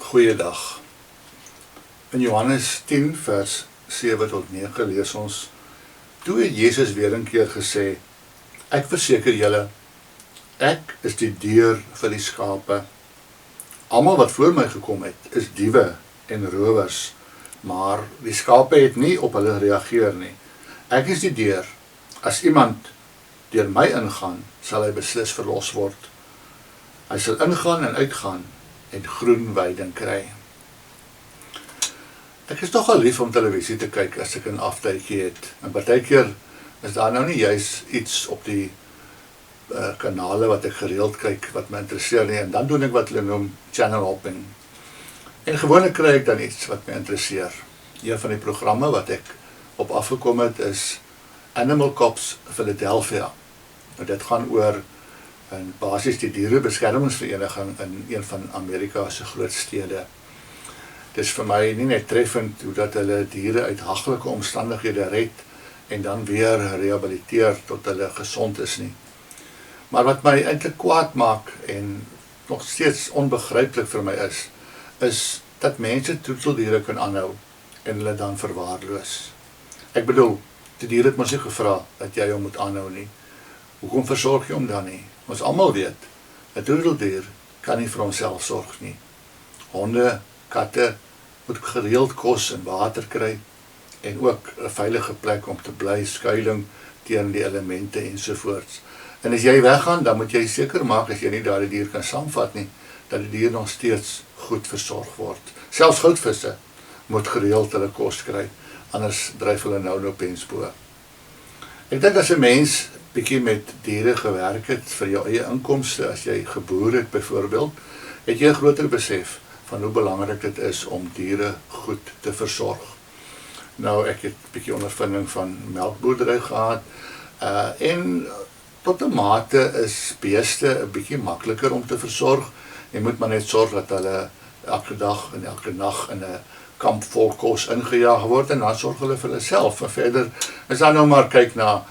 Goeiedag. In Johannes 10 vers 7 tot 9 lees ons: Toe het Jezus weer een keer gesê: Ek verseker julle, ek is die deur vir die skape. Almal wat voor my gekom het, is diewe en rowers, maar die skape het nie op hulle reageer nie. Ek is die deur. As iemand deur my ingaan, sal hy beslis verlos word. Hy sal ingaan en uitgaan en groen weiding kry. Ek is nogal lief om televisie te kyk as ek 'n aftydjie het. En partykeer is daar nou nie juis iets op die kanale wat ek gereeld kyk wat my interesseer nie, en dan doen ek wat hulle noem channel hopping. En gewoonlik kry ek dan iets wat my interesseer. Een van die programme wat ek op afgekom het is Animal Cops Philadelphia. Nou dit gaan oor basies die dierebeskermingsvereniging in een van Amerika se groot stede. Dit is vir my nie net treffend hoe dat hulle diere uit haglike omstandighede red en dan weer rehabiliteer tot hulle gesond is nie. Maar wat my eintlik kwaad maak en nog steeds onbegryplik vir my is dat mense troeteldiere kan aanhou en hulle dan verwaarloos. Ek bedoel, die dier het mos nie gevra dat jy hom moet aanhou nie. Hoekom versorg jy hom dan nie? Ons almal weet, 'n troeteldier kan nie vir homself sorg nie. Honde, katte moet gereeld kos en water kry en ook 'n veilige plek om te bly, skuiling teen die elemente ensovoorts. En as jy weggaan, dan moet jy seker maak as jy nie daardie dier kan saamvat nie, dat die dier nog steeds goed versorg word. Selfs goudvisse moet gereeld hulle kos kry, anders dryf hulle nou pensbo. Ek dink as 'n mens bietjie met diere gewerk het vir jou eie inkomste, as jy geboer het byvoorbeeld, het jy 'n groter besef van hoe belangrik dit is om diere goed te versorg. Nou, ek het bietjie ondervinding van melkboerdery gehad, en tot 'n mate is beeste 'n bietjie makliker om te versorg. Jy moet maar net sorg dat hulle elke dag en elke nag in 'n kamp vol kos ingejaag word, en dan sorg hulle vir hulle self. En verder is dan nou maar kyk na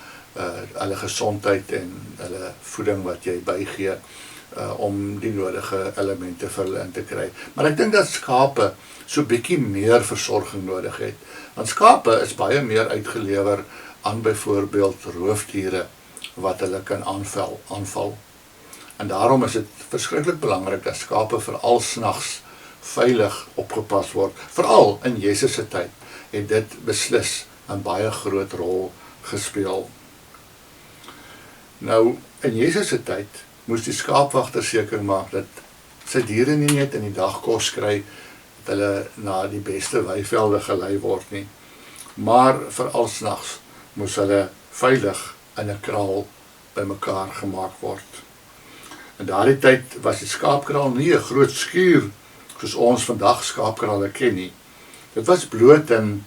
hulle gesondheid en hulle voeding wat jy bygee, om die nodige elemente vir hulle in te kry. Maar ek dink dat skape so bietjie meer versorging nodig het. Want skape is baie meer uitgelewer aan byvoorbeeld roofdiere wat hulle kan aanval. En daarom is dit verskriklik belangrik dat skape veral snags veilig opgepas word. Veral in Jesus se tyd het dit beslis 'n baie groot rol gespeel. Nou, in Jesus se tyd moes die skaapwagter seker maak dat sy diere nie net in die dag kos kry, dat hulle na die beste weivelde gelei word nie, maar veral snags moes hulle veilig in 'n kraal bymekaar gemaak word. In daardie tyd was die skaapkraal nie 'n groot skuur soos ons vandag skaapkrale ken nie. Dit was bloot 'n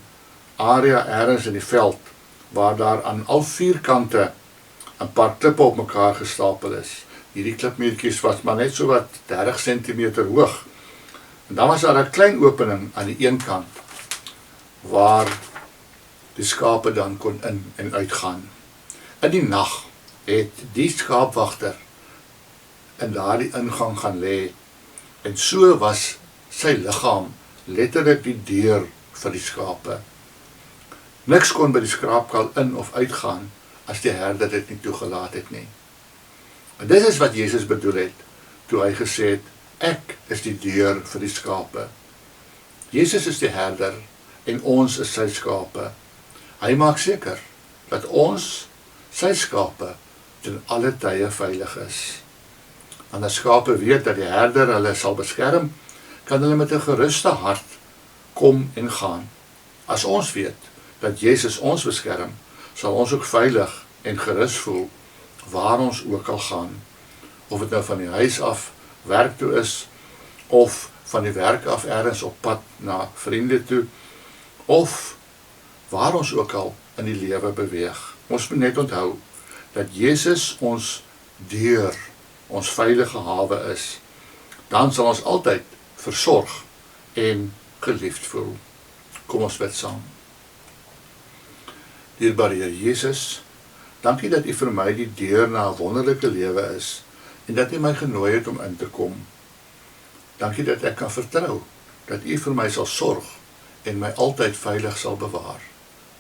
area ergens in die veld waar daar aan al vier kante 'n paar klippe op mekaar gestapel is. Hierdie klipmuurtjies was maar net so wat 30 cm hoog. En dan was daar 'n klein opening aan die een kant waar die skape dan kon in en uitgaan. In die nag het die skaapwagter in daardie ingang gaan lê, en so was sy liggaam letterlik die deur vir die skape. Niks kon by die skaapkraal in of uitgaan as die herder dit nie toegelaat het nie. En dit is wat Jesus bedoel het toe hy gesê het, ek is die deur vir die skape. Jesus is die herder en ons is sy skape. Hy maak seker dat ons, sy skape, ten alle tye veilig is. Want as skape weet dat die herder hulle sal beskerm, kan hulle met 'n geruste hart kom en gaan. As ons weet dat Jesus ons beskerm, sal ons ook veilig en gerus voel waar ons ook al gaan. Of dit nou van die huis af werk toe is, of van die werk af ergens op pad na vriende toe, of waar ons ook al in die lewe beweeg. Ons moet net onthou dat Jesus ons deur, ons veilige hawe is. Dan sal ons altyd versorg en geliefd voel. Kom ons bid saam. Dierbare Here Jesus, dankie dat U vir my die deur na 'n wonderlike lewe is en dat U my genooi het om in te kom. Dankie dat ek kan vertrou dat U vir my sal sorg en my altyd veilig sal bewaar.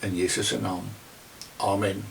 In Jesus se naam. Amen.